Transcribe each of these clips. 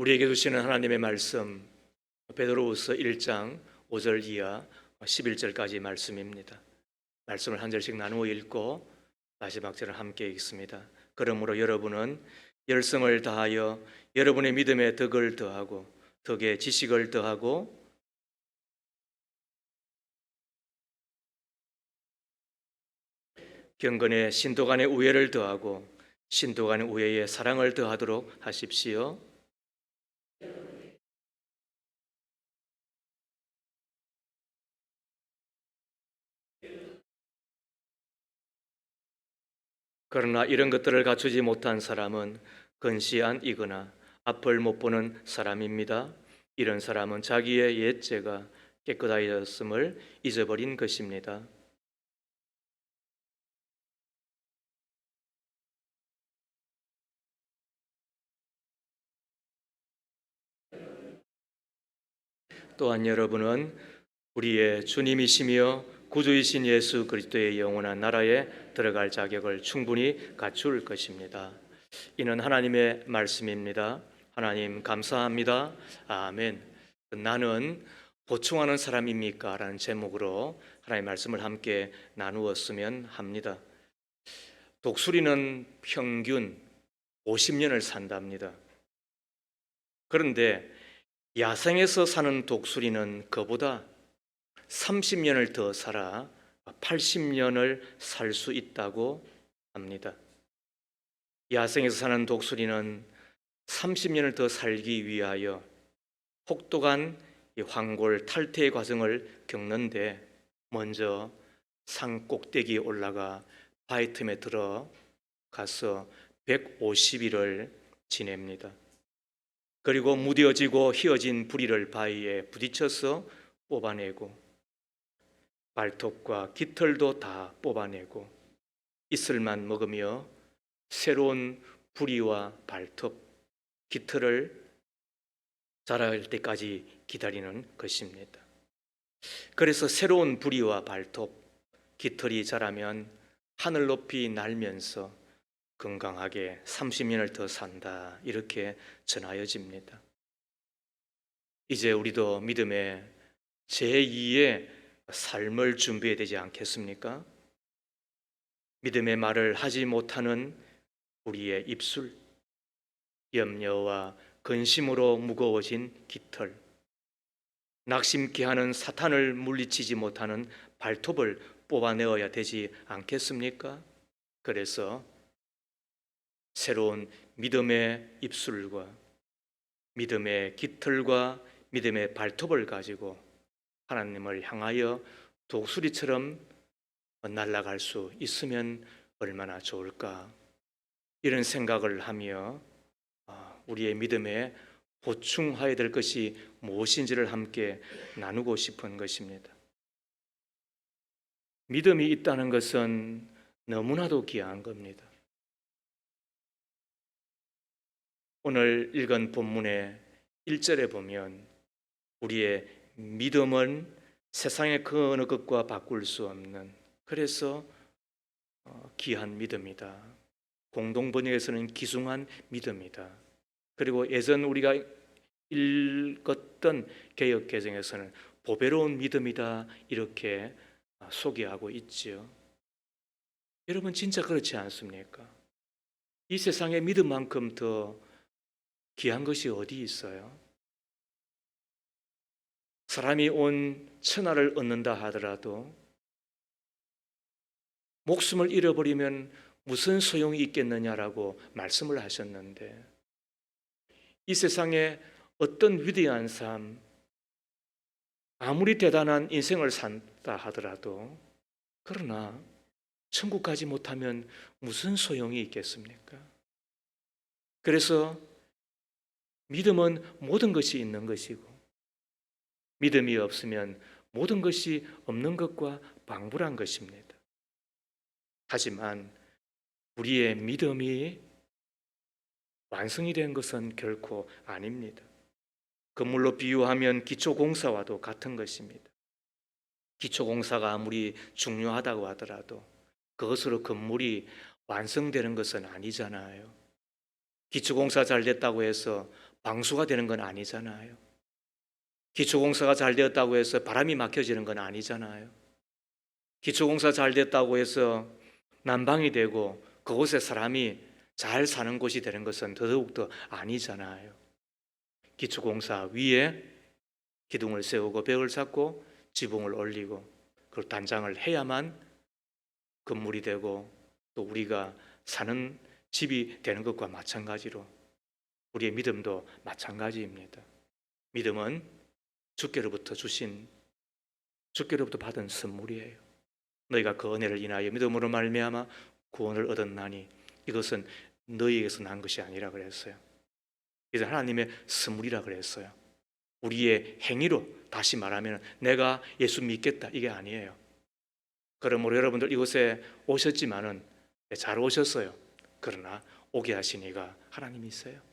우리에게 주시는 하나님의 말씀, 베드로후서 1장 5절 이하 11절까지 말씀입니다. 말씀을 한 절씩 나누어 읽고 마지막 절을 함께 읽습니다. 그러므로 여러분은 열성을 다하여 여러분의 믿음에 덕을 더하고 덕에 지식을 더하고 경건에 신도 간의 우애를 더하고 신도 간의 우애에 사랑을 더하도록 하십시오. 그러나 이런 것들을 갖추지 못한 사람은 건시안이거나 앞을 못 보는 사람입니다. 이런 사람은 자기의 옛죄가 깨끗하였음을 잊어버린 것입니다. 또한 여러분은 우리의 주님이시며 구주이신 예수 그리스도의 영원한 나라에 들어갈 자격을 충분히 갖출 것입니다. 이는 하나님의 말씀입니다. 하나님 감사합니다. 아멘. 나는 보충하는 사람입니까? 라는 제목으로 하나님의 말씀을 함께 나누었으면 합니다. 독수리는 평균 50년을 산답니다. 그런데 야생에서 사는 독수리는 그보다 30년을 더 살아 80년을 살 수 있다고 합니다. 야생에서 사는 독수리는 30년을 더 살기 위하여 혹독한 황골 탈퇴 과정을 겪는데 먼저 산 꼭대기에 올라가 바위 틈에 들어가서 150일을 지냅니다. 그리고 무뎌지고 휘어진 부리를 바위에 부딪혀서 뽑아내고 발톱과 깃털도 다 뽑아내고 이슬만 먹으며 새로운 부리와 발톱, 깃털을 자랄 때까지 기다리는 것입니다. 그래서 새로운 부리와 발톱, 깃털이 자라면 하늘 높이 날면서 건강하게 30년을 더 산다, 이렇게 전하여집니다. 이제 우리도 믿음의 제2의 삶을 준비해야 되지 않겠습니까? 믿음의 말을 하지 못하는 우리의 입술, 염려와 근심으로 무거워진 깃털, 낙심케 하는 사탄을 물리치지 못하는 발톱을 뽑아내어야 되지 않겠습니까? 그래서 새로운 믿음의 입술과 믿음의 깃털과 믿음의 발톱을 가지고 하나님을 향하여 독수리처럼 날아갈 수 있으면 얼마나 좋을까, 이런 생각을 하며 우리의 믿음에 보충해야 될 것이 무엇인지를 함께 나누고 싶은 것입니다. 믿음이 있다는 것은 너무나도 귀한 겁니다. 오늘 읽은 본문의 1절에 보면 우리의 믿음은 세상의 그 어느 것과 바꿀 수 없는, 그래서 귀한 믿음이다. 공동번역에서는 귀중한 믿음이다. 그리고 예전 우리가 읽었던 개역개정에서는 보배로운 믿음이다, 이렇게 소개하고 있지요. 여러분, 진짜 그렇지 않습니까? 이 세상에 믿음만큼 더 귀한 것이 어디 있어요? 사람이 온 천하를 얻는다 하더라도 목숨을 잃어버리면 무슨 소용이 있겠느냐라고 말씀을 하셨는데, 이 세상에 어떤 위대한 삶, 아무리 대단한 인생을 산다 하더라도 그러나 천국 가지 못하면 무슨 소용이 있겠습니까? 그래서 믿음은 모든 것이 있는 것이고 믿음이 없으면 모든 것이 없는 것과 방불한 것입니다. 하지만 우리의 믿음이 완성이 된 것은 결코 아닙니다. 건물로 비유하면 기초공사와도 같은 것입니다. 기초공사가 아무리 중요하다고 하더라도 그것으로 건물이 완성되는 것은 아니잖아요. 기초공사 잘 됐다고 해서 방수가 되는 건 아니잖아요. 기초공사가 잘 되었다고 해서 바람이 막혀지는 건 아니잖아요. 기초공사 잘 됐다고 해서 난방이 되고 그곳에 사람이 잘 사는 곳이 되는 것은 더더욱더 아니잖아요. 기초공사 위에 기둥을 세우고 벽을 쌓고 지붕을 올리고 그리고 단장을 해야만 건물이 되고 또 우리가 사는 집이 되는 것과 마찬가지로 우리의 믿음도 마찬가지입니다. 믿음은 주께로부터 받은 선물이에요. 너희가 그 은혜를 인하여 믿음으로 말미암아 구원을 얻었나니 이것은 너희에게서 난 것이 아니라 그랬어요. 그래서 하나님의 선물이라 그랬어요. 우리의 행위로, 다시 말하면 내가 예수 믿겠다 이게 아니에요. 그러므로 여러분들 이곳에 오셨지만은 잘 오셨어요. 그러나 오게 하신 이가 하나님이세요.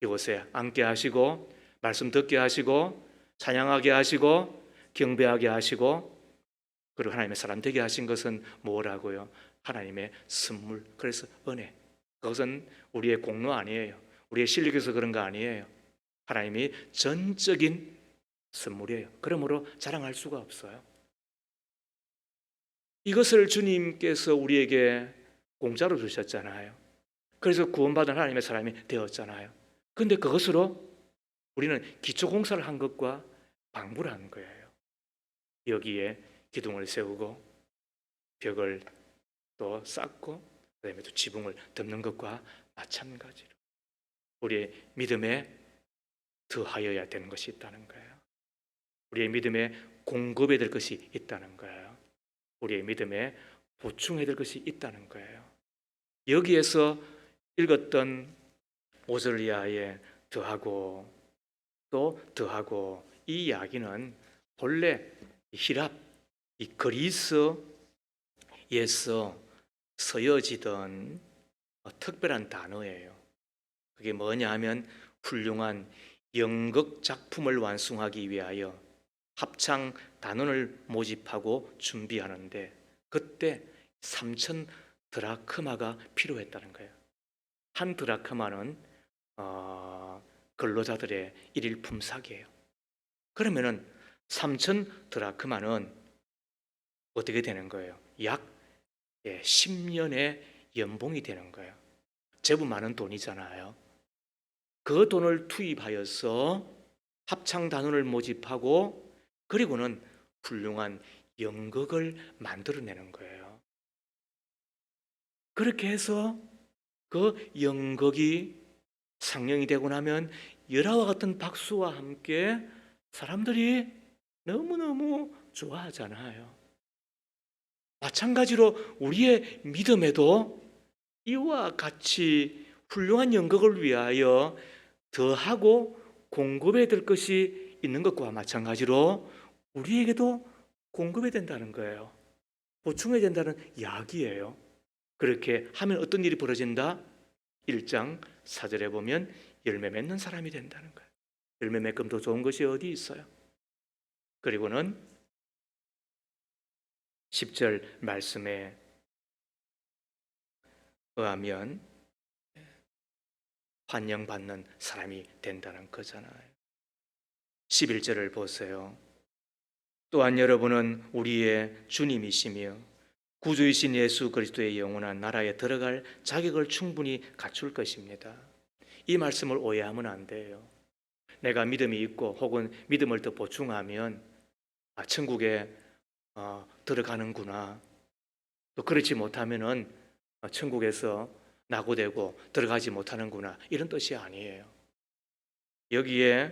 이곳에 앉게 하시고 말씀 듣게 하시고 찬양하게 하시고 경배하게 하시고 그리고 하나님의 사람 되게 하신 것은 뭐라고요? 하나님의 선물. 그래서 은혜. 그것은 우리의 공로 아니에요. 우리의 실력에서 그런 거 아니에요. 하나님이 전적인 선물이에요. 그러므로 자랑할 수가 없어요. 이것을 주님께서 우리에게 공짜로 주셨잖아요. 그래서 구원받은 하나님의 사람이 되었잖아요. 그런데 그것으로 우리는 기초공사를 한 것과 방불을 한 거예요. 여기에 기둥을 세우고 벽을 또 쌓고 그다음에 또 지붕을 덮는 것과 마찬가지로 우리의 믿음에 더하여야 되는 것이 있다는 거예요. 우리의 믿음에 공급해야 될 것이 있다는 거예요. 우리의 믿음에 보충해야 될 것이 있다는 거예요. 여기에서 읽었던 5절 이하에 더하고 또 더하고 이 이야기는 본래 히랍, 이 그리스에서 쓰여지던 특별한 단어예요. 그게 뭐냐 하면 훌륭한 연극 작품을 완성하기 위하여 합창 단원을 모집하고 준비하는데 그때 3,000 드라크마가 필요했다는 거예요. 한 드라크마는 근로자들의 일일 품삯이에요. 그러면은 3,000 드라크마는 어떻게 되는 거예요? 약 10년의 연봉이 되는 거예요. 제법 많은 돈이잖아요. 그 돈을 투입하여서 합창 단원을 모집하고 그리고는 훌륭한 연극을 만들어내는 거예요. 그렇게 해서 그 연극이 상영이 되고 나면 열화와 같은 박수와 함께 사람들이 너무너무 좋아하잖아요. 마찬가지로 우리의 믿음에도 이와 같이 훌륭한 연극을 위하여 더하고 공급해야 될 것이 있는 것과 마찬가지로 우리에게도 공급해야 된다는 거예요. 보충해야 된다는 이야기예요. 그렇게 하면 어떤 일이 벌어진다? 1장 4절에 보면 열매 맺는 사람이 된다는 거예요. 열매 맺금 더 좋은 것이 어디 있어요? 그리고는 10절 말씀에 의하면 환영받는 사람이 된다는 거잖아요. 11절을 보세요. 또한 여러분은 우리의 주님이시며 구주이신 예수 그리스도의 영원한 나라에 들어갈 자격을 충분히 갖출 것입니다. 이 말씀을 오해하면 안 돼요. 내가 믿음이 있고 혹은 믿음을 더 보충하면 천국에 들어가는구나. 또 그렇지 못하면은 천국에서 낙오되고 들어가지 못하는구나. 이런 뜻이 아니에요. 여기에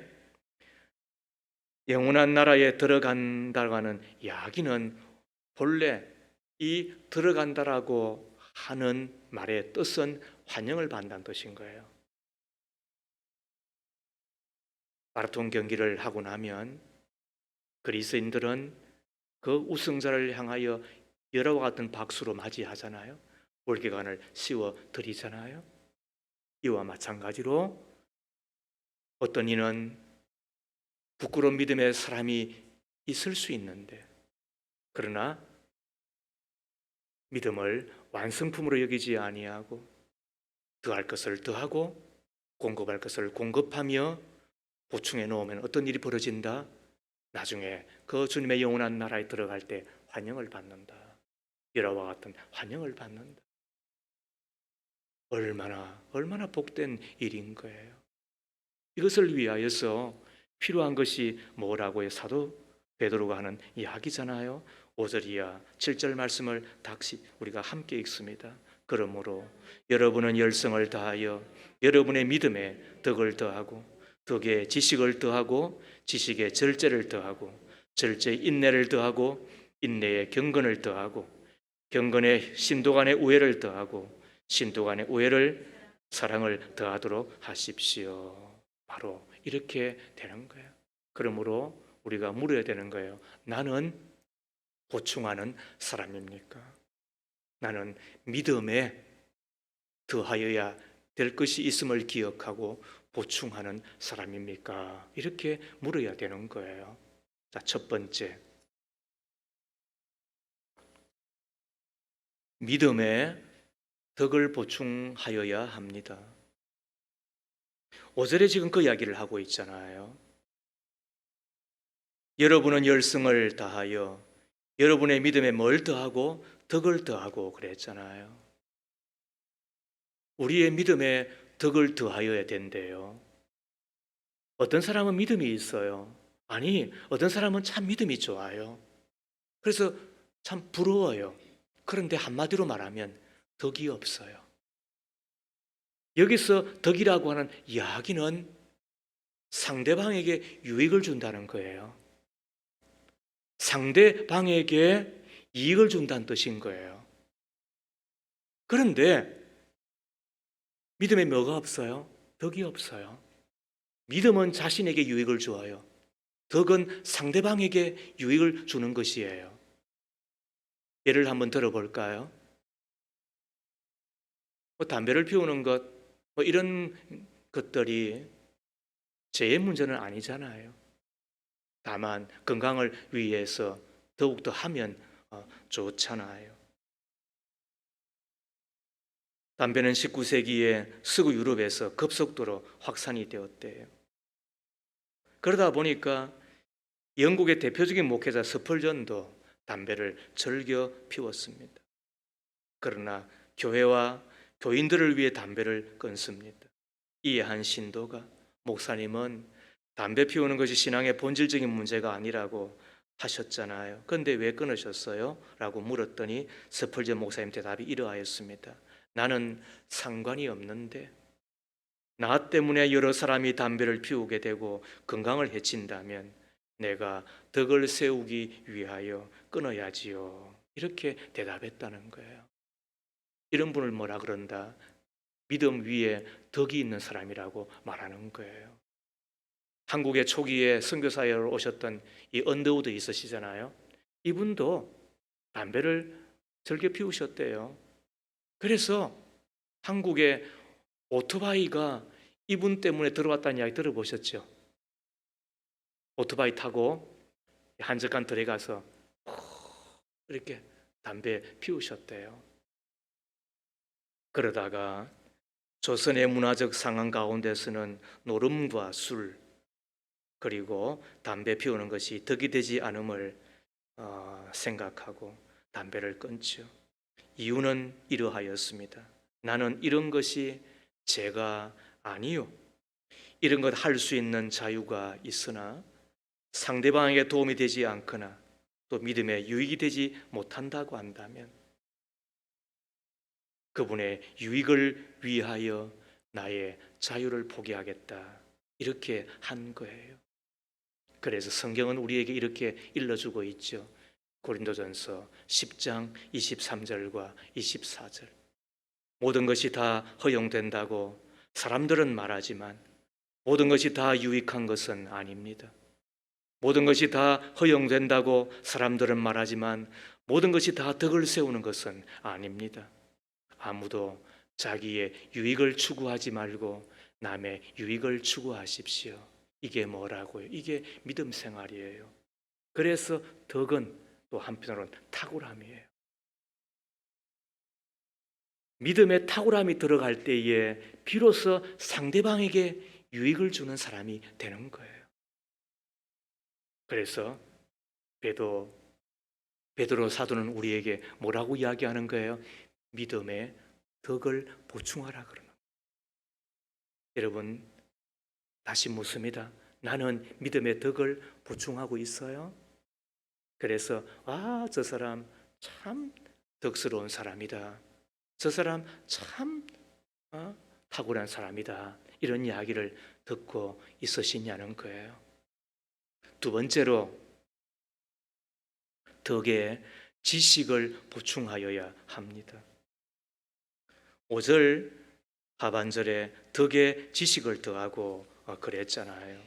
영원한 나라에 들어간다고 하는 이야기는 본래 이 들어간다라고 하는 말의 뜻은 환영을 받는다는 뜻인 거예요. 마라톤 경기를 하고 나면 그리스인들은 그 우승자를 향하여 열화와 같은 박수로 맞이하잖아요. 올개관을 씌워 드리잖아요. 이와 마찬가지로 어떤 이는 부끄러운 믿음의 사람이 있을 수 있는데 그러나 믿음을 완성품으로 여기지 아니하고 더할 것을 더하고 공급할 것을 공급하며 보충해 놓으면 어떤 일이 벌어진다? 나중에 그 주님의 영원한 나라에 들어갈 때 환영을 받는다. 이와 같은 환영을 받는다. 얼마나 복된 일인 거예요. 이것을 위하여서 필요한 것이 뭐라고요? 사도 베드로가 하는 이야기잖아요. 5절 이하 7절 말씀을 다시 우리가 함께 읽습니다. 그러므로 여러분은 열성을 다하여 여러분의 믿음에 덕을 더하고 덕에 지식을 더하고 지식에 절제를 더하고 절제에 인내를 더하고 인내에 경건을 더하고 경건에 신도 간의 우애를 더하고 신도 간의 우애를 사랑을 더하도록 하십시오. 바로 이렇게 되는 거예요. 그러므로 우리가 물어야 되는 거예요. 나는 보충하는 사람입니까? 나는 믿음에 더하여야 될 것이 있음을 기억하고 보충하는 사람입니까? 이렇게 물어야 되는 거예요. 자, 첫 번째. 믿음에 덕을 보충하여야 합니다. 5절에 지금 그 이야기를 하고 있잖아요. 여러분은 열성을 다하여 여러분의 믿음에 뭘 더하고 덕을 더하고 그랬잖아요. 우리의 믿음에 덕을 더하여야 된대요. 어떤 사람은 믿음이 있어요. 아니, 어떤 사람은 참 믿음이 좋아요. 그래서 참 부러워요. 그런데 한마디로 말하면 덕이 없어요. 여기서 덕이라고 하는 이야기는 상대방에게 유익을 준다는 거예요. 상대방에게 이익을 준다는 뜻인 거예요. 그런데 믿음에 뭐가 없어요? 덕이 없어요. 믿음은 자신에게 유익을 주어요. 덕은 상대방에게 유익을 주는 것이에요. 예를 한번 들어볼까요? 담배를 피우는 것, 이런 것들이 죄의 문제는 아니잖아요. 다만 건강을 위해서 더욱더 하면 좋잖아요. 담배는 19세기에 서구 유럽에서 급속도로 확산이 되었대요. 그러다 보니까 영국의 대표적인 목회자 스펄전도 담배를 즐겨 피웠습니다. 그러나 교회와 교인들을 위해 담배를 끊습니다. 이에 한 신도가 목사님은 담배 피우는 것이 신앙의 본질적인 문제가 아니라고 하셨잖아요. 그런데 왜 끊으셨어요? 라고 물었더니 스펄전 목사님 대답이 이러하였습니다. 나는 상관이 없는데 나 때문에 여러 사람이 담배를 피우게 되고 건강을 해친다면 내가 덕을 세우기 위하여 끊어야지요. 이렇게 대답했다는 거예요. 이런 분을 뭐라 그런다? 믿음 위에 덕이 있는 사람이라고 말하는 거예요. 한국의 초기에 선교사역으로 오셨던 이 언더우드 있으시잖아요. 이분도 담배를 즐겨 피우셨대요. 그래서 한국에 오토바이가 이분 때문에 들어왔다는 이야기 들어보셨죠? 오토바이 타고 한적한 들에 가서 이렇게 담배 피우셨대요. 그러다가 조선의 문화적 상황 가운데서는 노름과 술 그리고 담배 피우는 것이 덕이 되지 않음을 생각하고 담배를 끊죠. 이유는 이러하였습니다. 나는 이런 것이 죄가 아니요. 이런 것 할 수 있는 자유가 있으나 상대방에게 도움이 되지 않거나 또 믿음에 유익이 되지 못한다고 한다면 그분의 유익을 위하여 나의 자유를 포기하겠다. 이렇게 한 거예요. 그래서 성경은 우리에게 이렇게 일러주고 있죠. 고린도전서 10장 23절과 24절. 모든 것이 다 허용된다고 사람들은 말하지만 모든 것이 다 유익한 것은 아닙니다. 모든 것이 다 허용된다고 사람들은 말하지만 모든 것이 다 덕을 세우는 것은 아닙니다. 아무도 자기의 유익을 추구하지 말고 남의 유익을 추구하십시오. 이게 뭐라고요? 이게 믿음 생활이에요. 그래서 덕은 또 한편으로는 탁월함이에요. 믿음의 탁월함이 들어갈 때에 비로소 상대방에게 유익을 주는 사람이 되는 거예요. 그래서 베드로 사도는 우리에게 뭐라고 이야기하는 거예요? 믿음의 덕을 보충하라 그러는 거예요. 여러분, 다시 묻습니다. 나는 믿음의 덕을 보충하고 있어요? 그래서 저 사람 참 덕스러운 사람이다. 저 사람 참 탁월한 사람이다. 이런 이야기를 듣고 있으시냐는 거예요. 두 번째로 덕에 지식을 보충하여야 합니다. 5절 하반절에 덕에 지식을 더하고 그랬잖아요.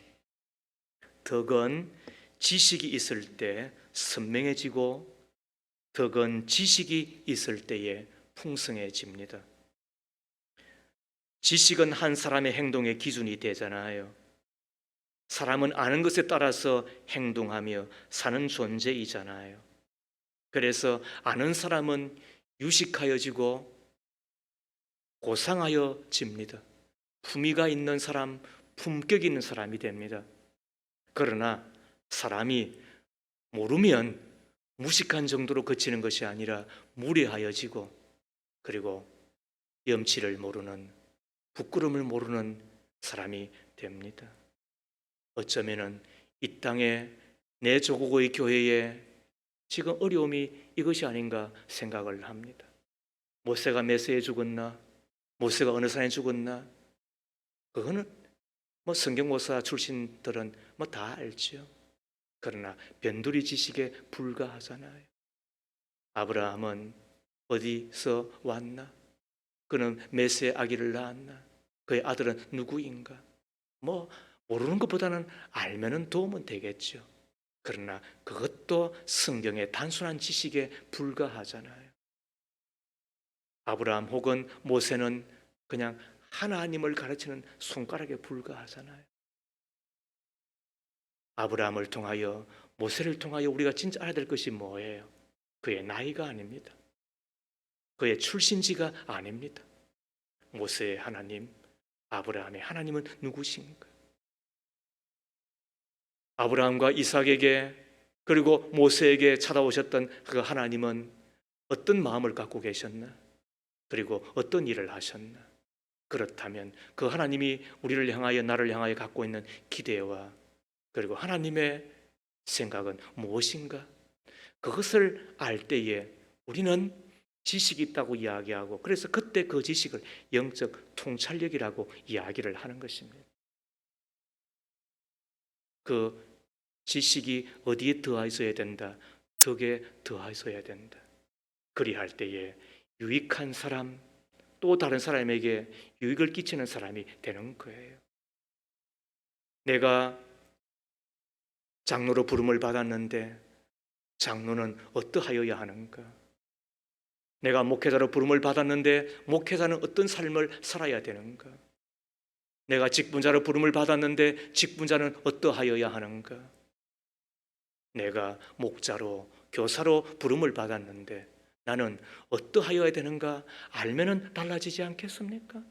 덕은 지식이 있을 때 선명해지고 덕은 지식이 있을 때에 풍성해집니다. 지식은 한 사람의 행동의 기준이 되잖아요. 사람은 아는 것에 따라서 행동하며 사는 존재이잖아요. 그래서 아는 사람은 유식하여지고 고상하여집니다. 품위가 있는 사람, 품격 있는 사람이 됩니다. 그러나 사람이 모르면 무식한 정도로 그치는 것이 아니라 무례하여지고 그리고 염치를 모르는, 부끄러움을 모르는 사람이 됩니다. 어쩌면은 이 땅에 내 조국의 교회에 지금 어려움이 이것이 아닌가 생각을 합니다. 모세가 메세에 죽었나? 모세가 어느 산에 죽었나? 그거는 성경모사 출신들은 다 알지요. 그러나 변두리 지식에 불과하잖아요. 아브라함은 어디서 왔나? 그는 메세의 아기를 낳았나? 그의 아들은 누구인가? 모르는 것보다는 알면은 도움은 되겠죠. 그러나 그것도 성경의 단순한 지식에 불과하잖아요. 아브라함 혹은 모세는 그냥 하나님을 가르치는 손가락에 불과하잖아요. 아브라함을 통하여 모세를 통하여 우리가 진짜 알아야 될 것이 뭐예요? 그의 나이가 아닙니다. 그의 출신지가 아닙니다. 모세의 하나님, 아브라함의 하나님은 누구신가? 아브라함과 이삭에게 그리고 모세에게 찾아오셨던 그 하나님은 어떤 마음을 갖고 계셨나? 그리고 어떤 일을 하셨나? 그렇다면 그 하나님이 우리를 향하여 나를 향하여 갖고 있는 기대와 그리고 하나님의 생각은 무엇인가? 그것을 알 때에 우리는 지식이 있다고 이야기하고 그래서 그때 그 지식을 영적 통찰력이라고 이야기를 하는 것입니다. 그 지식이 어디에 더하 있어야 된다? 덕에 더하 있어야 된다. 그리할 때에 유익한 사람 또 다른 사람에게 유익을 끼치는 사람이 되는 거예요. 내가 장로로 부름을 받았는데 장로는 어떠하여야 하는가? 내가 목회자로 부름을 받았는데 목회자는 어떤 삶을 살아야 되는가? 내가 직분자로 부름을 받았는데 직분자는 어떠하여야 하는가? 내가 목자로 교사로 부름을 받았는데 나는 어떠하여야 되는가? 알면은 달라지지 않겠습니까?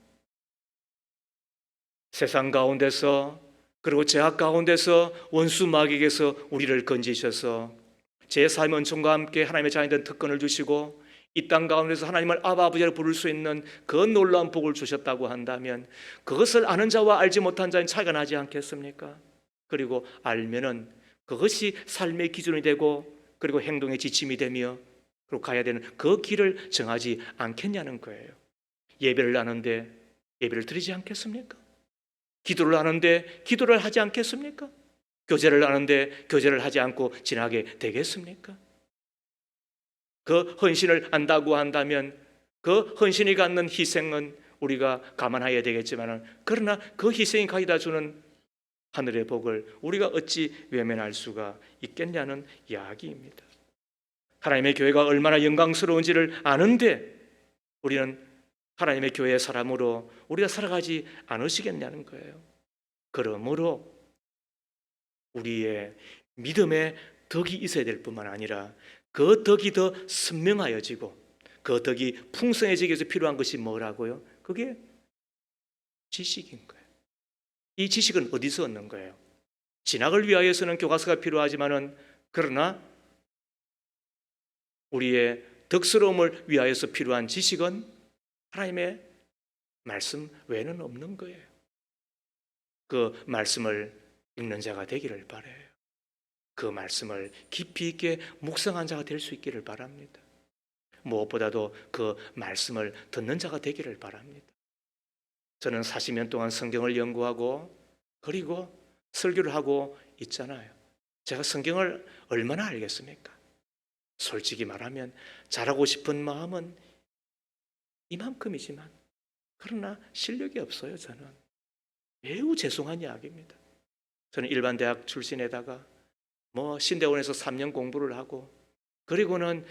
세상 가운데서 그리고 죄악 가운데서 원수 마귀에게서 우리를 건지셔서 제3의 은총과 함께 하나님의 자녀된 특권을 주시고 이 땅 가운데서 하나님을 아바 아버지로 부를 수 있는 그 놀라운 복을 주셨다고 한다면 그것을 아는 자와 알지 못한 자는 차이가 나지 않겠습니까? 그리고 알면은 그것이 삶의 기준이 되고 그리고 행동의 지침이 되며 그리고 가야 되는 그 길을 정하지 않겠냐는 거예요. 예배를 하는데 예배를 드리지 않겠습니까? 기도를 하는데 기도를 하지 않겠습니까? 교제를 하는데 교제를 하지 않고 지나게 되겠습니까? 그 헌신을 안다고 한다면 그 헌신이 갖는 희생은 우리가 감안해야 되겠지만 그러나 그 희생이 가져다 주는 하늘의 복을 우리가 어찌 외면할 수가 있겠냐는 이야기입니다. 하나님의 교회가 얼마나 영광스러운지를 아는데 우리는 하나님의 교회의 사람으로 우리가 살아가지 않으시겠냐는 거예요. 그러므로 우리의 믿음에 덕이 있어야 될 뿐만 아니라 그 덕이 더 선명하여지고 그 덕이 풍성해지기 위해서 필요한 것이 뭐라고요? 그게 지식인 거예요. 이 지식은 어디서 얻는 거예요? 진학을 위하여서는 교과서가 필요하지만은 그러나 우리의 덕스러움을 위하여서 필요한 지식은 하나님의 말씀 외에는 없는 거예요. 그 말씀을 읽는 자가 되기를 바라요. 그 말씀을 깊이 있게 묵상한 자가 될 수 있기를 바랍니다. 무엇보다도 그 말씀을 듣는 자가 되기를 바랍니다. 저는 40년 동안 성경을 연구하고 그리고 설교를 하고 있잖아요. 제가 성경을 얼마나 알겠습니까? 솔직히 말하면 잘하고 싶은 마음은 이만큼이지만 그러나 실력이 없어요. 저는 매우 죄송한 이야기입니다. 저는 일반 대학 출신에다가 신대원에서 3년 공부를 하고 그리고는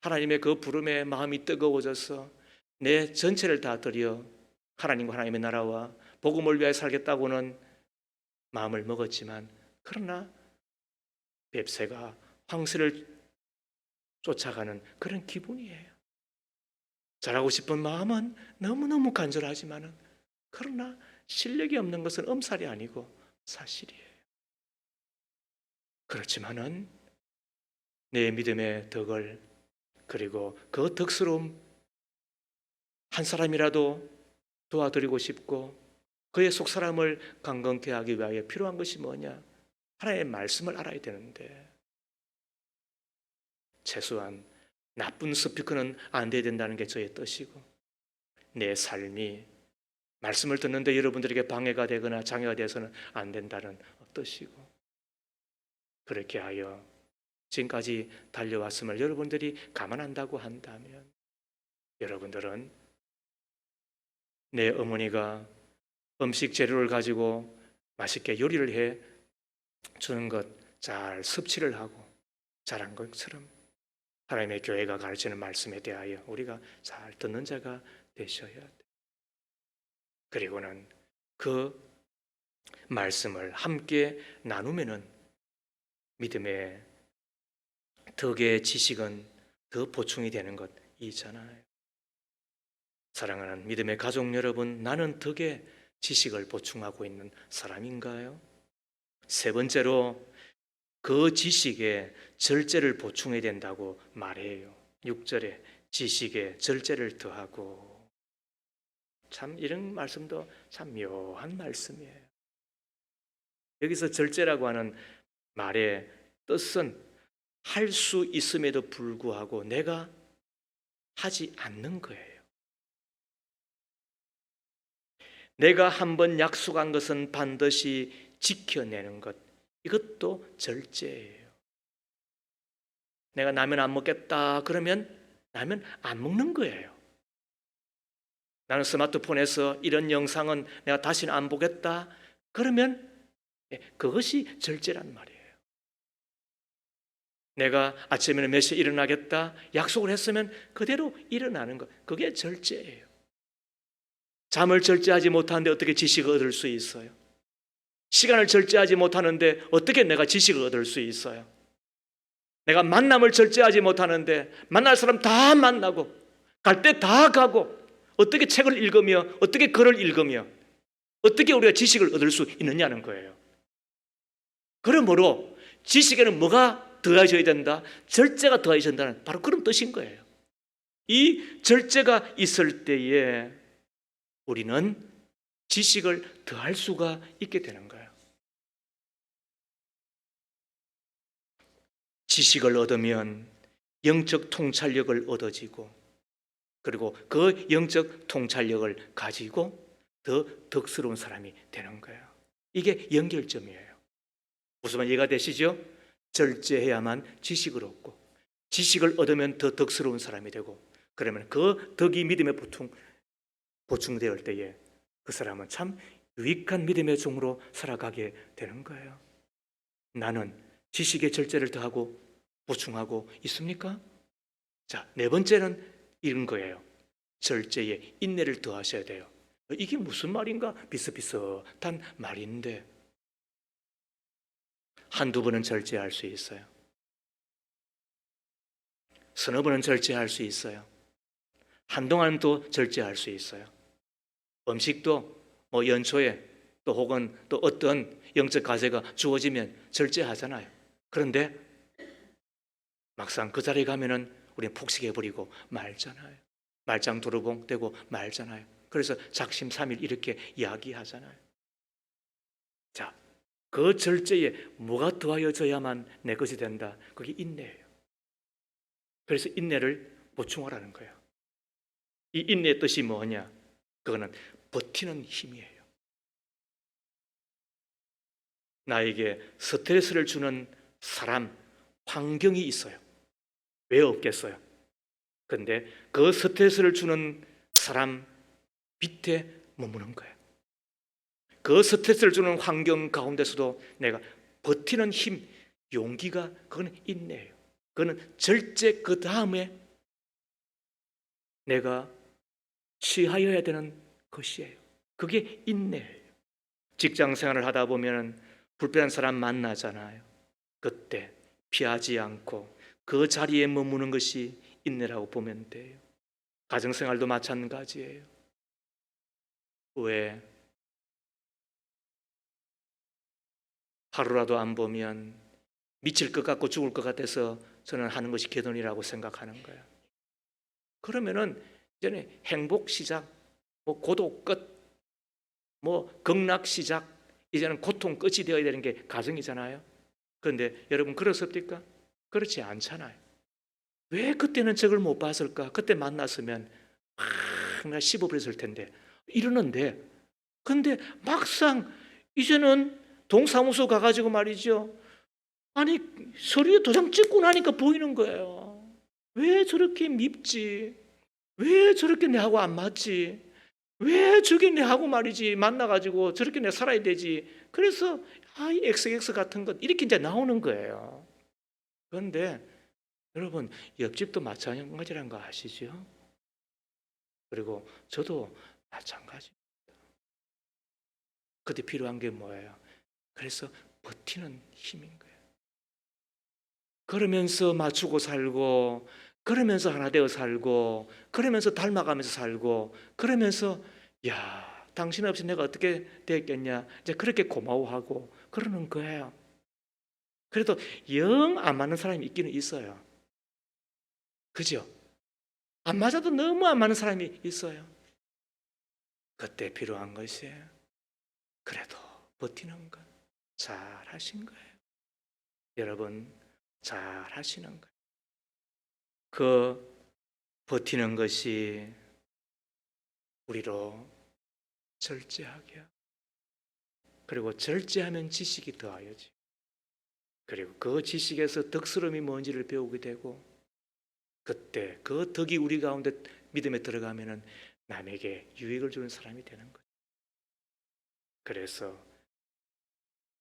하나님의 그 부름에 마음이 뜨거워져서 내 전체를 다 드려 하나님과 하나님의 나라와 복음을 위하여 살겠다고는 마음을 먹었지만 그러나 뱁새가 황새를 쫓아가는 그런 기분이에요. 잘하고 싶은 마음은 너무너무 간절하지만은 그러나 실력이 없는 것은 엄살이 아니고 사실이에요. 그렇지만은 내 믿음의 덕을 그리고 그 덕스러움 한 사람이라도 도와드리고 싶고 그의 속사람을 강건케 하기 위하여 필요한 것이 뭐냐? 하나님의 말씀을 알아야 되는데 최소한 나쁜 스피커는 안 돼야 된다는 게 저의 뜻이고 내 삶이 말씀을 듣는데 여러분들에게 방해가 되거나 장애가 돼서는 안 된다는 뜻이고 그렇게 하여 지금까지 달려왔음을 여러분들이 감안한다고 한다면 여러분들은 내 어머니가 음식 재료를 가지고 맛있게 요리를 해 주는 것 잘 섭취를 하고 잘한 것처럼 하나님의 교회가 가르치는 말씀에 대하여 우리가 잘 듣는 자가 되셔야 돼요. 그리고는 그 말씀을 함께 나누면은 믿음의 덕의 지식은 더 보충이 되는 것이잖아요. 사랑하는 믿음의 가족 여러분, 나는 덕의 지식을 보충하고 있는 사람인가요? 세 번째로 그 지식에 절제를 보충해야 된다고 말해요. 6절에 지식에 절제를 더하고 참 이런 말씀도 참 묘한 말씀이에요. 여기서 절제라고 하는 말의 뜻은 할 수 있음에도 불구하고 내가 하지 않는 거예요. 내가 한번 약속한 것은 반드시 지켜내는 것, 이것도 절제예요. 내가 라면 안 먹겠다 그러면 라면 안 먹는 거예요. 나는 스마트폰에서 이런 영상은 내가 다시는 안 보겠다 그러면 그것이 절제란 말이에요. 내가 아침에는 몇 시에 일어나겠다 약속을 했으면 그대로 일어나는 것, 그게 절제예요. 잠을 절제하지 못하는데 어떻게 지식을 얻을 수 있어요? 시간을 절제하지 못하는데 어떻게 내가 지식을 얻을 수 있어요? 내가 만남을 절제하지 못하는데 만날 사람 다 만나고 갈 때 다 가고 어떻게 책을 읽으며 어떻게 글을 읽으며 어떻게 우리가 지식을 얻을 수 있느냐는 거예요. 그러므로 지식에는 뭐가 더해져야 된다? 절제가 더해져야 된다는 바로 그런 뜻인 거예요. 이 절제가 있을 때에 우리는 지식을 더할 수가 있게 되는 거예요. 지식을 얻으면 영적 통찰력을 얻어지고 그리고 그 영적 통찰력을 가지고 더 덕스러운 사람이 되는 거예요. 이게 연결점이에요. 무슨 말 이해가 되시죠? 절제해야만 지식을 얻고 지식을 얻으면 더 덕스러운 사람이 되고 그러면 그 덕이 믿음에 보충되을 때에 그 사람은 참 유익한 믿음의 종으로 살아가게 되는 거예요. 나는 지식의 절제를 더하고 보충하고 있습니까? 자, 네 번째는 이런 거예요. 절제에 인내를 더하셔야 돼요. 이게 무슨 말인가? 비슷비슷한 말인데 한두 번은 절제할 수 있어요. 서너 번은 절제할 수 있어요. 한동안은 또 절제할 수 있어요. 음식도 뭐 연초에 또 혹은 또 어떤 영적 과제가 주어지면 절제하잖아요. 그런데 막상 그 자리에 가면은 우리는 폭식해버리고 말잖아요. 말짱 도루봉 되고 말잖아요. 그래서 작심삼일 이렇게 이야기하잖아요. 자, 그 절제에 뭐가 더하여져야만 내 것이 된다? 그게 인내예요. 그래서 인내를 보충하라는 거예요. 이 인내의 뜻이 뭐냐? 그거는 버티는 힘이에요. 나에게 스트레스를 주는 사람, 환경이 있어요. 왜 없겠어요? 근데 그 스트레스를 주는 사람 밑에 머무는 거예요. 그 스트레스를 주는 환경 가운데서도 내가 버티는 힘, 용기가 그거는 인내예요. 그거는 절제 그 다음에 내가 취하여야 되는 것이에요. 그게 인내예요. 직장 생활을 하다 보면 불편한 사람 만나잖아요. 그때 피하지 않고 그 자리에 머무는 것이 인내라고 보면 돼요. 가정생활도 마찬가지예요. 왜 하루라도 안 보면 미칠 것 같고 죽을 것 같아서 저는 하는 것이 결혼이라고 생각하는 거예요. 그러면은 이제는 행복 시작, 뭐 고독 끝, 뭐 극락 시작, 이제는 고통 끝이 되어야 되는 게 가정이잖아요. 그런데 여러분 그렇습니까? 그렇지 않잖아요. 왜 그때는 저걸 못 봤을까? 그때 만났으면 내가 씹어버렸을 텐데 이러는데, 근데 막상 이제는 동사무소 가가지고 말이죠. 아니 서류에 도장 찍고 나니까 보이는 거예요. 왜 저렇게 밉지? 왜 저렇게 내하고 안 맞지? 왜 저게 내하고 말이지 만나가지고 저렇게 내가 살아야 되지? 그래서 이 XX 같은 것 이렇게 이제 나오는 거예요. 그런데 여러분 옆집도 마찬가지라는 거 아시죠? 그리고 저도 마찬가지. 그때 필요한 게 뭐예요? 그래서 버티는 힘인 거예요. 그러면서 맞추고 살고, 그러면서 하나 되어 살고, 그러면서 닮아가면서 살고, 그러면서 야, 당신 없이 내가 어떻게 됐겠냐, 이제 그렇게 고마워하고 그러는 거예요. 그래도 영 안 맞는 사람이 있기는 있어요. 그죠? 안 맞아도 너무 안 맞는 사람이 있어요. 그때 필요한 것이 그래도 버티는 것. 잘 하신 거예요. 여러분, 잘 하시는 거예요. 그 버티는 것이 우리로 절제하게 하고, 그리고 절제하면 지식이 더하여지, 그리고 그 지식에서 덕스러움이 뭔지를 배우게 되고, 그때 그 덕이 우리 가운데 믿음에 들어가면은 남에게 유익을 주는 사람이 되는 거예요. 그래서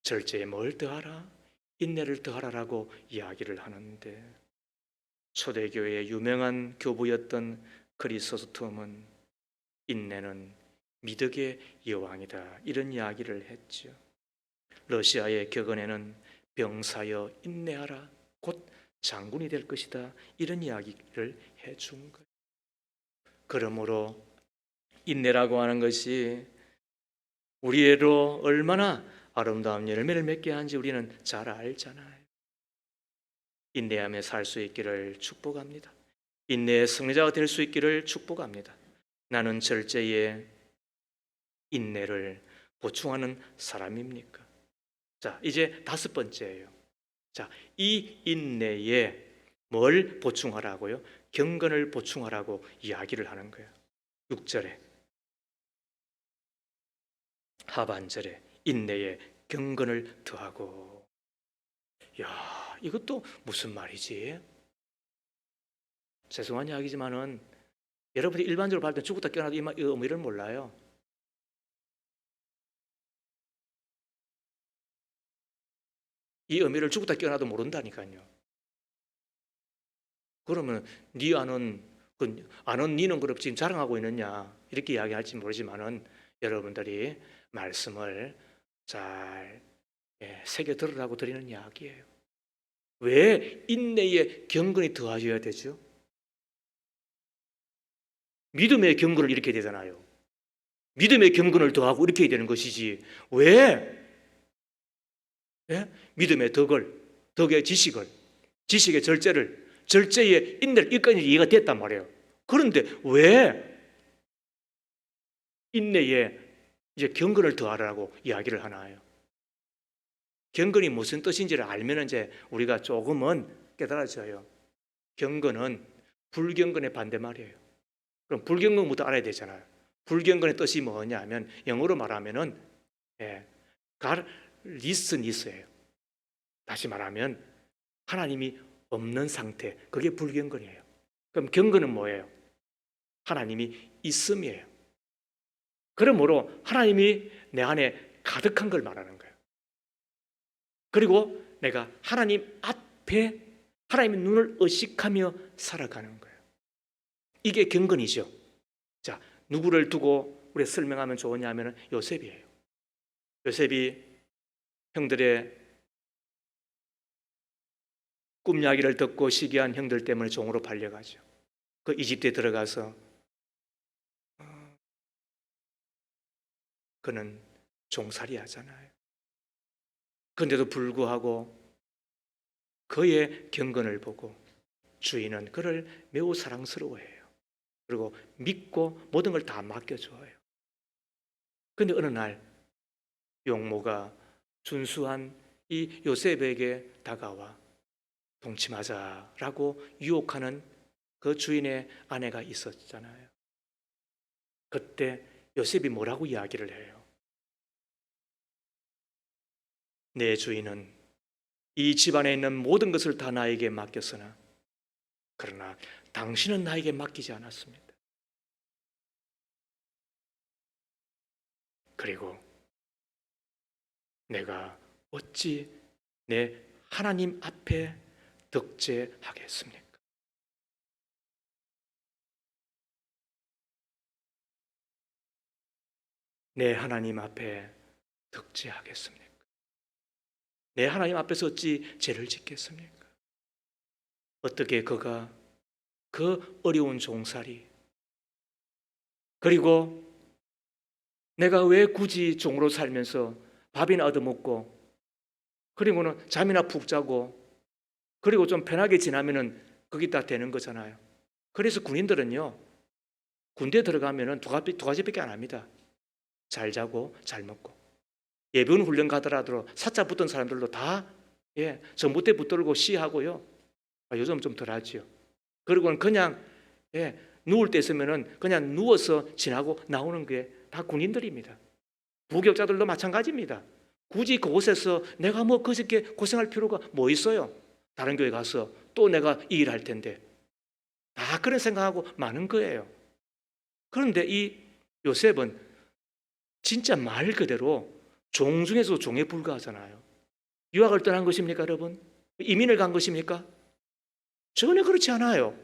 절제에 뭘 더하라? 인내를 더하라라고 이야기를 하는데, 초대교회의 유명한 교부였던 크리소스톰은 인내는 미덕의 여왕이다 이런 이야기를 했죠. 러시아의 격언에는 병사여 인내하라 곧 장군이 될 것이다 이런 이야기를 해준 거예요. 그러므로 인내라고 하는 것이 우리로 얼마나 아름다운 열매를 맺게 하는지 우리는 잘 알잖아요. 인내하며 살 수 있기를 축복합니다. 인내의 승리자가 될 수 있기를 축복합니다. 나는 절제에 인내를 보충하는 사람입니까? 자, 이제 다섯 번째예요. 자, 이 인내에 뭘 보충하라고요? 경건을 보충하라고 이야기를 하는 거예요. 6절에 하반절에 인내에 경건을 더하고. 야, 이것도 무슨 말이지? 죄송한 이야기지만은 여러분이 일반적으로 볼 때 죽었다 깨어나도 이 의미를 몰라요. 이 의미를 죽었다 깨어나도 모른다니까요. 그러면 네 아는 니는 그렇게 지금 자랑하고 있느냐 이렇게 이야기할지 모르지만은 여러분들이 말씀을 잘 새겨 들으라고 드리는 이야기예요. 왜 인내에 경건이 더하여야 되죠? 믿음의 경건을 일으켜야 되잖아요. 믿음의 경건을 더하고 이렇게 해야 되는 것이지. 왜? 예? 믿음의 덕의 지식을, 지식의 절제의 인내를 이까지 이해가 됐단 말이에요. 그런데 왜 인내에 이제 경건을 더하라고 이야기를 하나요? 경건이 무슨 뜻인지를 알면 이제 우리가 조금은 깨달아져요. 경건은 불경건의 반대말이에요. 그럼 불경건부터 알아야 되잖아요. 불경건의 뜻이 뭐냐면 영어로 말하면은 God listen이에요. 다시 말하면 하나님이 없는 상태, 그게 불경건이에요. 그럼 경건은 뭐예요? 하나님이 있음이에요. 그러므로 하나님이 내 안에 가득한 걸 말하는 거예요. 그리고 내가 하나님 앞에 하나님의 눈을 의식하며 살아가는 거예요. 이게 경건이죠. 자, 누구를 두고 우리 설명하면 좋으냐면 요셉이에요. 요셉이 형들의 꿈 이야기를 듣고 시기한 형들 때문에 종으로 팔려가죠. 그 이집트에 들어가서 그는 종살이 하잖아요. 그런데도 불구하고 그의 경건을 보고 주인은 그를 매우 사랑스러워해요. 그리고 믿고 모든 걸 다 맡겨줘요. 그런데 어느 날 용모가 준수한 이 요셉에게 다가와 동침하자라고 유혹하는 그 주인의 아내가 있었잖아요. 그때 요셉이 뭐라고 이야기를 해요? 내 주인은 이 집안에 있는 모든 것을 다 나에게 맡겼으나 그러나 당신은 나에게 맡기지 않았습니다. 그리고 내가 어찌 내 하나님 앞에 덕죄하겠습니까? 내 하나님 앞에 덕죄하겠습니까? 내 하나님 앞에서 어찌 죄를 짓겠습니까? 어떻게 그가 그 어려운 종살이, 그리고 내가 왜 굳이 종으로 살면서 밥이나 얻어먹고 그리고는 잠이나 푹 자고 그리고 좀 편하게 지나면은 그게 다 되는 거잖아요. 그래서 군인들은요, 군대 들어가면은 두 가지밖에 안 합니다. 잘 자고 잘 먹고. 예비군 훈련 가더라도 사자 붙던 사람들도 다 전부대 붙들고 시하고요. 요즘 좀 덜하지요. 그리고는 그냥 누울 때 있으면은 그냥 누워서 지나고 나오는 게 다 군인들입니다. 부격자들도 마찬가지입니다. 굳이 그곳에서 내가 뭐 그렇게 고생할 필요가 뭐 있어요? 다른 교회 가서 또 내가 이 일 할 텐데. 다 그런 생각하고 많은 거예요. 그런데 이 요셉은 진짜 말 그대로 종 중에서 종에 불과하잖아요. 유학을 떠난 것입니까, 여러분? 이민을 간 것입니까? 전혀 그렇지 않아요.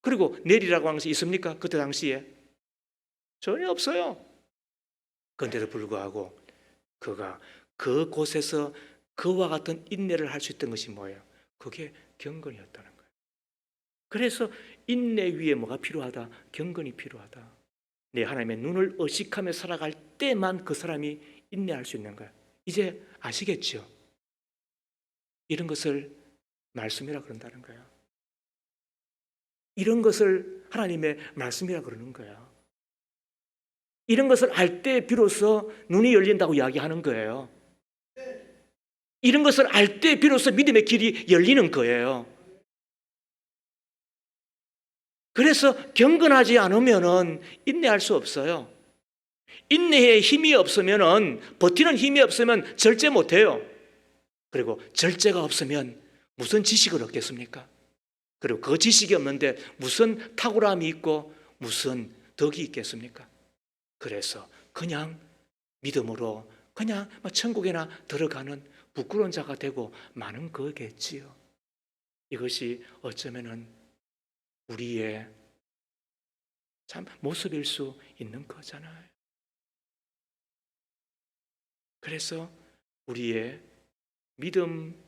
그리고 내리라고 하는 것이 있습니까? 그때 당시에? 전혀 없어요. 그런데도 불구하고 그가 그곳에서 그와 같은 인내를 할 수 있던 것이 뭐예요? 그게 경건이었다는 거예요. 그래서 인내 위에 뭐가 필요하다? 경건이 필요하다. 내 하나님의 눈을 의식하며 살아갈 때만 그 사람이 인내할 수 있는 거예요. 이제 아시겠죠? 이런 것을 말씀이라 그런다는 거예요. 이런 것을 하나님의 말씀이라 그러는 거예요. 이런 것을 알 때 비로소 눈이 열린다고 이야기하는 거예요. 이런 것을 알 때 비로소 믿음의 길이 열리는 거예요. 그래서 경건하지 않으면은 인내할 수 없어요. 인내에 힘이 없으면은, 버티는 힘이 없으면 절제 못 해요. 그리고 절제가 없으면 무슨 지식을 얻겠습니까? 그리고 그 지식이 없는데 무슨 탁월함이 있고 무슨 덕이 있겠습니까? 그래서 그냥 믿음으로 그냥 천국에나 들어가는 부끄러운 자가 되고 마는 거겠지요. 이것이 어쩌면은 우리의 참 모습일 수 있는 거잖아요. 그래서 우리의 믿음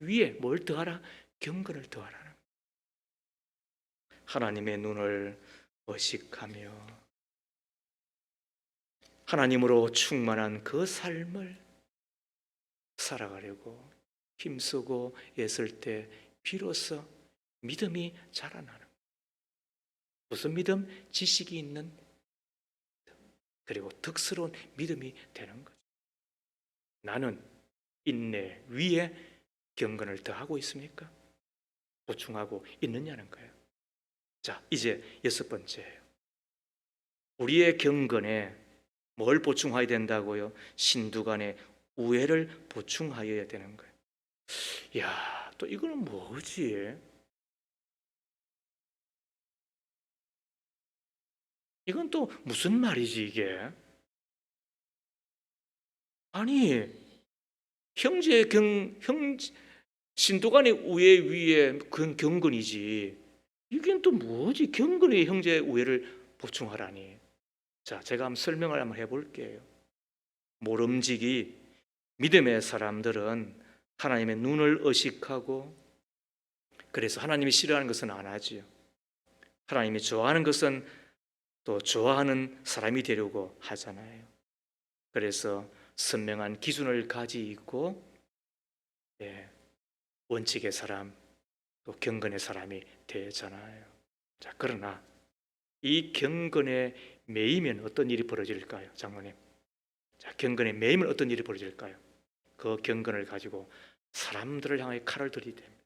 위에 뭘 더하라? 경건을 더하라는. 하나님의 눈을 의식하며 하나님으로 충만한 그 삶을 살아가려고 힘쓰고 애쓸 때 비로소 믿음이 자라나는, 무슨 믿음? 지식이 있는, 그리고 덕스러운 믿음이 되는 거죠. 나는 인내 위에 경건을 더하고 있습니까? 보충하고 있느냐는 거예요. 자, 이제 6번째예요. 우리의 경건에 뭘 보충해야 된다고요? 신두간의 우애를 보충하여야 되는 거예요. 야, 또 이거는 뭐지? 이건 또 무슨 말이지 이게? 아니, 신두간의 우애 위에 그건 경건이지. 이게 또 뭐지? 경건의 형제 우애를 보충하라니. 자, 제가 한번 설명을 한번 해볼게요. 모름지기 믿음의 사람들은 하나님의 눈을 의식하고, 그래서 하나님이 싫어하는 것은 안 하지요. 하나님이 좋아하는 것은 또 좋아하는 사람이 되려고 하잖아요. 그래서 선명한 기준을 가지고 원칙의 사람, 또 경건의 사람이 되잖아요. 자, 그러나 이 경건에 매이면 어떤 일이 벌어질까요, 장로님? 자, 경건에 매이면 어떤 일이 벌어질까요? 그 경건을 가지고 사람들을 향하여 칼을 들이댑니다.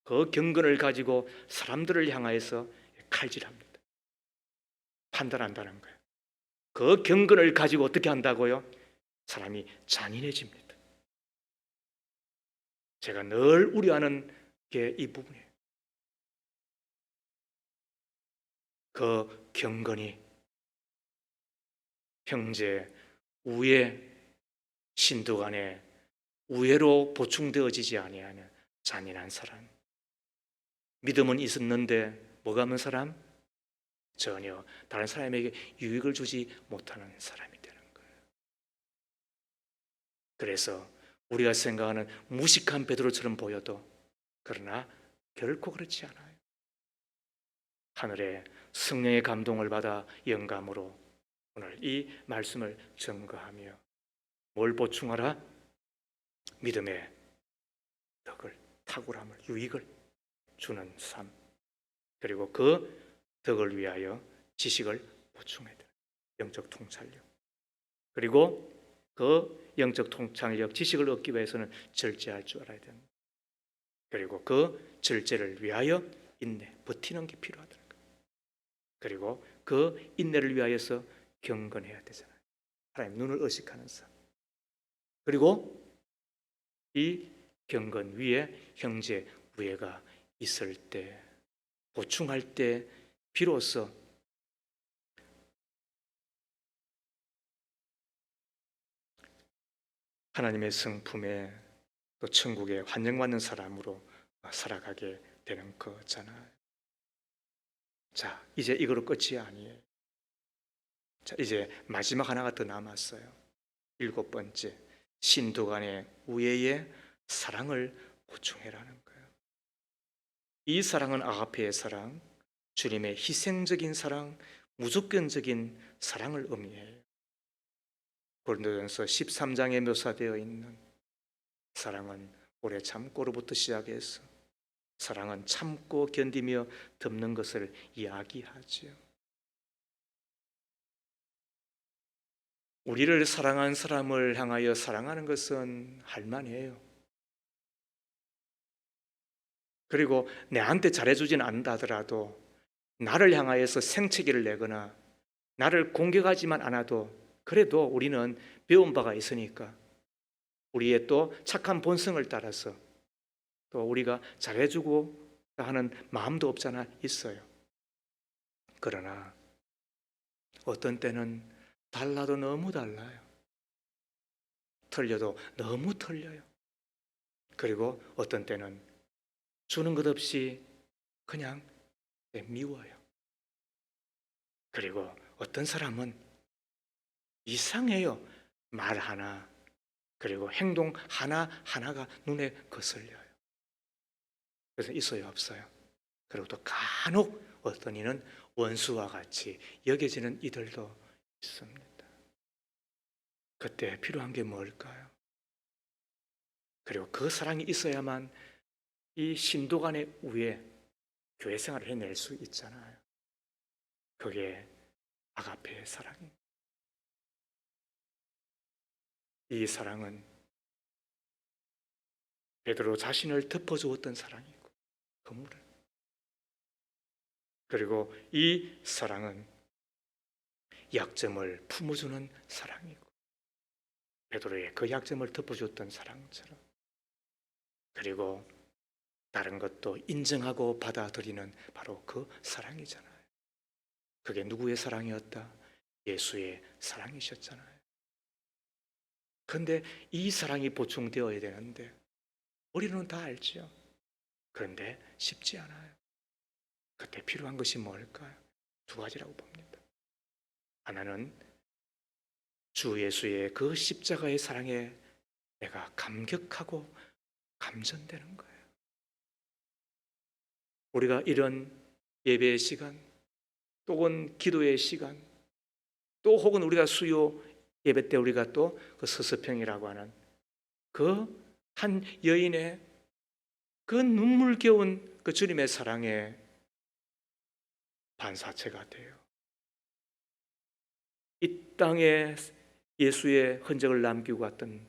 그 경건을 가지고 사람들을 향하여서 칼질합니다. 판단한다는 거예요. 그 경건을 가지고 어떻게 한다고요? 사람이 잔인해집니다. 제가 늘 우려하는 게 이 부분이에요. 그 경건이 형제 우애, 신도 간에 우애로 보충되어지지 아니하는 잔인한 사람. 믿음은 있었는데 뭐가 없는 사람? 전혀 다른 사람에게 유익을 주지 못하는 사람이 되는 거예요. 그래서 우리가 생각하는 무식한 베드로처럼 보여도 그러나 결코 그렇지 않아요. 하늘의 성령의 감동을 받아 영감으로 오늘 이 말씀을 증거하며 뭘 보충하라? 믿음의 덕을, 탁월함을, 유익을 주는 삶, 그리고 그 덕을 위하여 지식을 보충해야 돼요. 영적 통찰력. 그리고 그 영적 통찰력, 지식을 얻기 위해서는 절제할 줄 알아야 됩니다. 그리고 그 절제를 위하여 인내, 버티는 게 필요하다는 거예요. 그리고 그 인내를 위하여서 경건해야 되잖아요. 하나님 눈을 의식하는 삶. 그리고 이 경건 위에 형제 우애가 있을 때, 보충할 때 비로소 하나님의 성품에 또 천국에 환영받는 사람으로 살아가게 되는 거잖아요. 자, 이제 이거로 끝이 아니에요. 자, 이제 마지막 하나가 더 남았어요. 7번째, 신도 간의 우애의 사랑을 보충해라는 거예요. 이 사랑은 아가페의 사랑, 주님의 희생적인 사랑, 무조건적인 사랑을 의미해요. 고린도전서 13장에 묘사되어 있는 사랑은 오래 참고로부터 시작해서 사랑은 참고 견디며 덮는 것을 이야기하죠. 우리를 사랑한 사람을 향하여 사랑하는 것은 할만해요. 그리고 내한테 잘해주진 않는다 하더라도 나를 향하여서 생채기를 내거나 나를 공격하지만 않아도 그래도 우리는 배운 바가 있으니까 우리의 또 착한 본성을 따라서 또 우리가 잘해주고 하는 마음도 없잖아 있어요. 그러나 어떤 때는 달라도 너무 달라요. 틀려도 너무 틀려요. 그리고 어떤 때는 주는 것 없이 그냥 미워요. 그리고 어떤 사람은 이상해요. 말 하나 그리고 행동 하나하나가 눈에 거슬려요. 그래서 있어요 없어요. 그리고 또 간혹 어떤 이는 원수와 같이 여겨지는 이들도 있습니다. 그때 필요한 게 뭘까요? 그리고 그 사랑이 있어야만 이 신도 간의 우애, 교회 생활을 해낼 수 있잖아요. 그게 아가페의 사랑입니다. 이 사랑은 베드로 자신을 덮어주었던 사랑이고, 그물을. 그리고 이 사랑은 약점을 품어주는 사랑이고, 베드로의 그 약점을 덮어줬던 사랑처럼, 그리고 다른 것도 인정하고 받아들이는 바로 그 사랑이잖아요. 그게 누구의 사랑이었다? 예수의 사랑이셨잖아요. 그런데 이 사랑이 보충되어야 되는데 우리는 다 알죠. 그런데 쉽지 않아요. 그때 필요한 것이 뭘까요? 두 가지라고 봅니다. 하나는 주 예수의 그 십자가의 사랑에 내가 감격하고 감전되는 거예요. 우리가 이런 예배의 시간, 또는 기도의 시간, 또 혹은 우리가 수요 예배 때 우리가 또 그 서서평이라고 하는 그 한 여인의 그 눈물겨운 그 주님의 사랑에 반사체가 돼요. 이 땅에 예수의 흔적을 남기고 갔던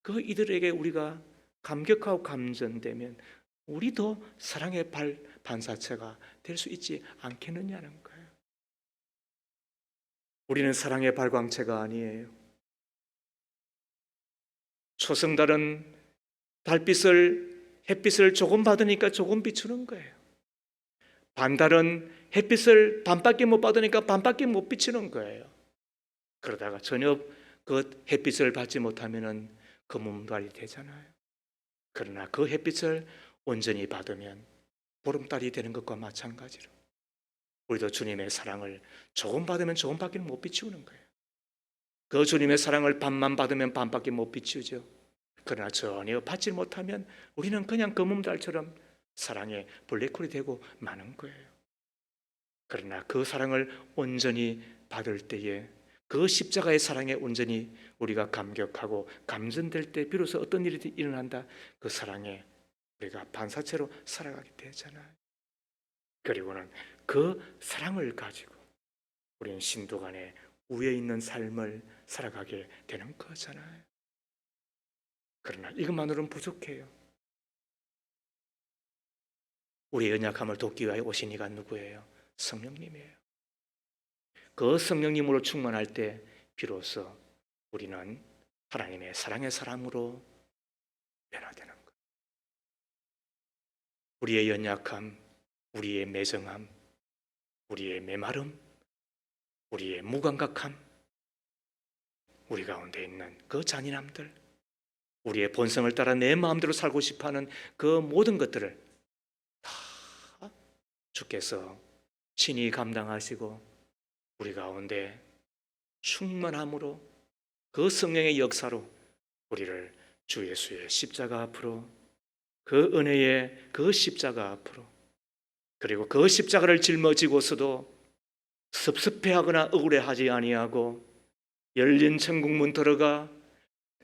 그 이들에게 우리가 감격하고 감전되면 우리도 사랑의 반사체가 될 수 있지 않겠느냐는 거예요. 우리는 사랑의 발광체가 아니에요. 초승달은 햇빛을 조금 받으니까 조금 비추는 거예요. 반달은 햇빛을 반밖에 못 받으니까 반밖에 못 비추는 거예요. 그러다가 전혀 그 햇빛을 받지 못하면은 검은달이 되잖아요. 그러나 그 햇빛을 온전히 받으면 보름달이 되는 것과 마찬가지로 우리도 주님의 사랑을 조금 받으면 조금밖에 못 비추는 거예요. 그 주님의 사랑을 반만 받으면 반밖에 못 비추죠. 그러나 전혀 받지 못하면 우리는 그냥 검은달처럼 사랑의 블랙홀이 되고 마는 거예요. 그러나 그 사랑을 온전히 받을 때에 그 십자가의 사랑에 온전히 우리가 감격하고 감전될 때 비로소 어떤 일이 일어난다? 그 사랑에 우리가 반사체로 살아가게 되잖아요. 그리고는 그 사랑을 가지고 우리는 신도 간에 우애 있는 삶을 살아가게 되는 거잖아요. 그러나 이것만으로는 부족해요. 우리의 연약함을 돕기 위하여 오신 이가 누구예요? 성령님이에요. 그 성령님으로 충만할 때 비로소 우리는 하나님의 사랑의 사람으로 변화되는 것. 우리의 연약함, 우리의 매정함, 우리의 메마름, 우리의 무감각함, 우리 가운데 있는 그 잔인함들, 우리의 본성을 따라 내 마음대로 살고 싶어하는 그 모든 것들을 다 주께서 친히 감당하시고 우리 가운데 충만함으로 그 성령의 역사로 우리를 주 예수의 십자가 앞으로, 그 은혜의 그 십자가 앞으로, 그리고 그 십자가를 짊어지고서도 섭섭해하거나 억울해하지 아니하고 열린 천국문 들어가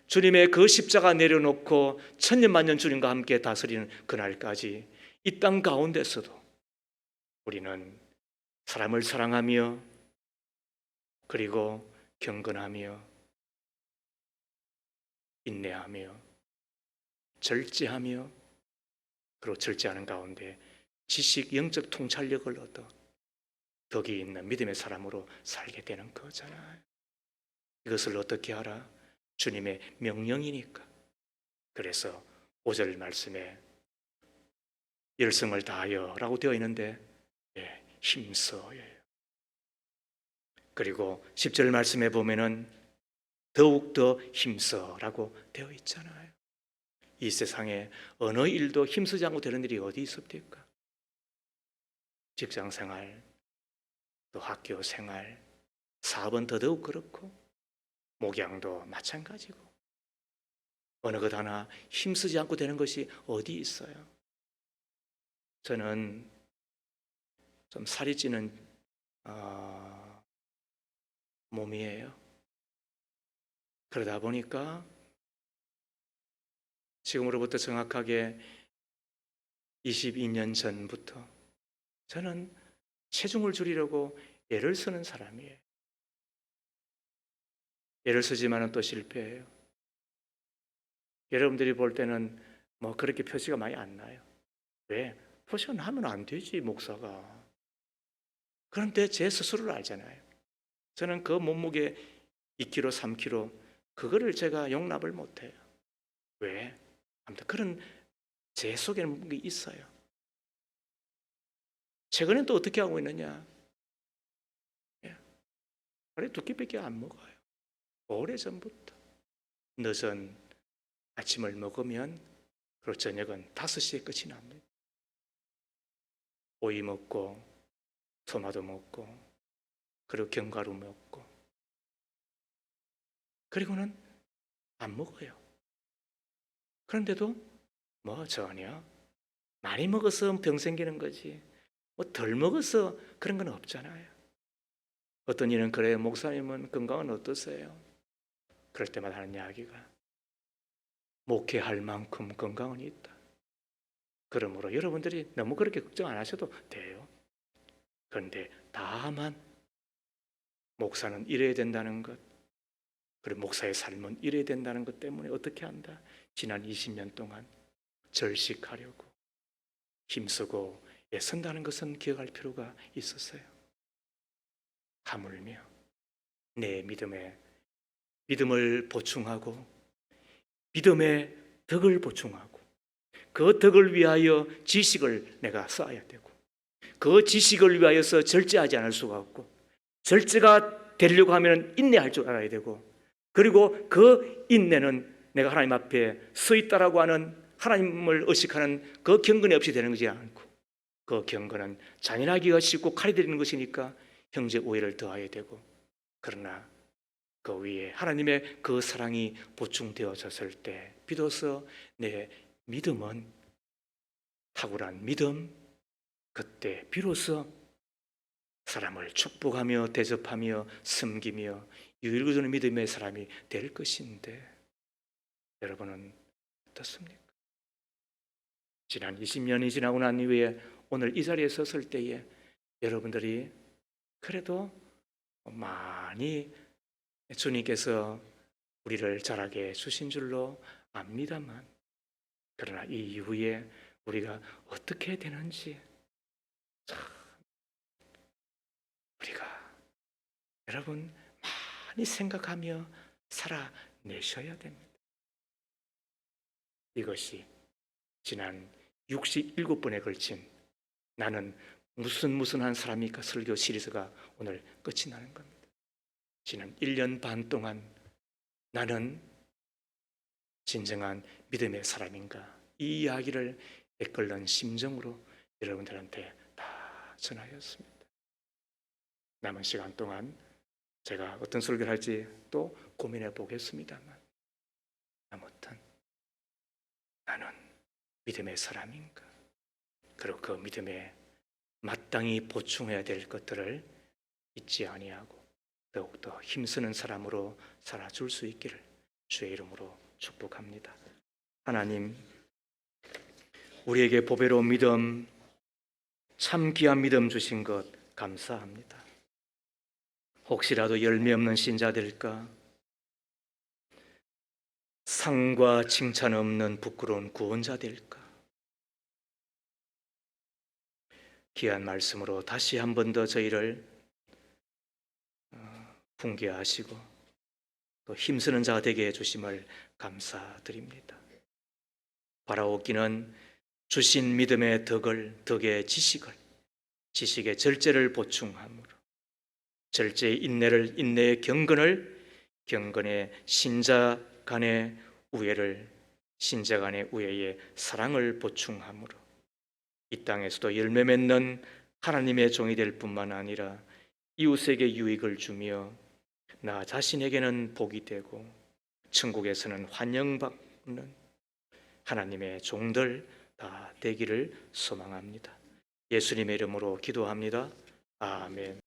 주님의 그 십자가 내려놓고 천년만년 주님과 함께 다스리는 그날까지 이 땅 가운데서도 우리는 사람을 사랑하며 그리고 경건하며 인내하며 절제하며 그리고 절제하는 가운데 지식, 영적 통찰력을 얻어 덕이 있는 믿음의 사람으로 살게 되는 거잖아요. 이것을 어떻게 하라? 주님의 명령이니까. 그래서 5절 말씀에 열성을 다하여 라고 되어 있는데 힘써예요. 그리고 10절 말씀에 보면은 더욱더 힘써라고 되어 있잖아요. 이 세상에 어느 일도 힘쓰지 않고 되는 일이 어디 있습니까? 직장생활, 또 학교생활, 사업은 더더욱 그렇고 목양도 마찬가지고 어느 것 하나 힘쓰지 않고 되는 것이 어디 있어요? 저는 좀 살이 찌는 몸이에요. 그러다 보니까 지금으로부터 정확하게 22년 전부터 저는 체중을 줄이려고 애를 쓰는 사람이에요. 애를 쓰지만은 또 실패해요. 여러분들이 볼 때는 뭐 그렇게 표시가 많이 안 나요. 왜? 표시가 나면 안 되지, 목사가. 그런데 제 스스로를 알잖아요. 저는 그 몸무게 2kg, 3kg 그거를 제가 용납을 못해요. 왜? 아무튼 그런 제 속에는 게 있어요. 최근엔 또 어떻게 하고 있느냐? 하루에 2끼밖에 안 먹어요. 오래전부터. 늦은 아침을 먹으면 그리고 저녁은 5시에 끝이 납니다. 오이 먹고 토마토 먹고 그리고 견과류 먹고 그리고는 안 먹어요. 그런데도 뭐 전혀 많이 먹어서 병 생기는 거지 뭐 덜 먹어서 그런 건 없잖아요. 어떤 이는 그래요. 목사님은 건강은 어떠세요? 그럴 때마다 하는 이야기가 목회할 만큼 건강은 있다. 그러므로 여러분들이 너무 그렇게 걱정 안 하셔도 돼요. 그런데 다만 목사는 이래야 된다는 것, 그리고 목사의 삶은 이래야 된다는 것 때문에 어떻게 한다? 지난 20년 동안 절식하려고 힘쓰고 애쓴다는 것은 기억할 필요가 있었어요. 하물며 내 믿음을 보충하고 믿음의 덕을 보충하고 그 덕을 위하여 지식을 내가 쌓아야 되고 그 지식을 위하여서 절제하지 않을 수가 없고 절제가 되려고 하면 인내할 줄 알아야 되고 그리고 그 인내는 내가 하나님 앞에 서 있다라고 하는 하나님을 의식하는 그 경건이 없이 되는 것이 않고 그 경건은 잔인하기가 쉽고 칼이 되는 것이니까 형제 오해를 더하게 되고 그러나 그 위에 하나님의 그 사랑이 보충되어졌을 때 비로소 내 믿음은 탁월한 믿음 그때 비로소 사람을 축복하며 대접하며 섬기며 유일을 주는 믿음의 사람이 될 것인데 여러분은 어떻습니까? 지난 20년이 지나고 난 이후에 오늘 이 자리에 섰을 때에 여러분들이 그래도 많이 주님께서 우리를 자라게 해주신 줄로 압니다만 그러나 이 이후에 우리가 어떻게 되는지 참 우리가 여러분 많이 생각하며 살아내셔야 됩니다. 이것이 지난 67번에 걸친 나는 무슨 한 사람이니까 설교 시리즈가 오늘 끝이 나는 겁니다. 지난 1년 반 동안 나는 진정한 믿음의 사람인가 이 이야기를 애끓는 심정으로 여러분들한테 다 전하였습니다. 남은 시간 동안 제가 어떤 설교를 할지 또 고민해 보겠습니다만 아무튼 나는 믿음의 사람인가 그리고 그 믿음에 마땅히 보충해야 될 것들을 잊지 아니하고 더욱더 힘쓰는 사람으로 살아줄 수 있기를 주의 이름으로 축복합니다. 하나님 우리에게 보배로운 믿음 참 귀한 믿음 주신 것 감사합니다. 혹시라도 열매 없는 신자 될까 상과 칭찬 없는 부끄러운 구원자 될까 귀한 말씀으로 다시 한 번 더 저희를 훈계하시고 또 힘쓰는 자가 되게 해주심을 감사드립니다. 바라옵기는 주신 믿음의 덕의 지식의 절제를 보충함으로 절제의 인내의 경건의 신자 간의 신자 간의 우애의 사랑을 보충함으로 이 땅에서도 열매 맺는 하나님의 종이 될 뿐만 아니라 이웃에게 유익을 주며 나 자신에게는 복이 되고 천국에서는 환영받는 하나님의 종들 다 되기를 소망합니다. 예수님의 이름으로 기도합니다. 아멘.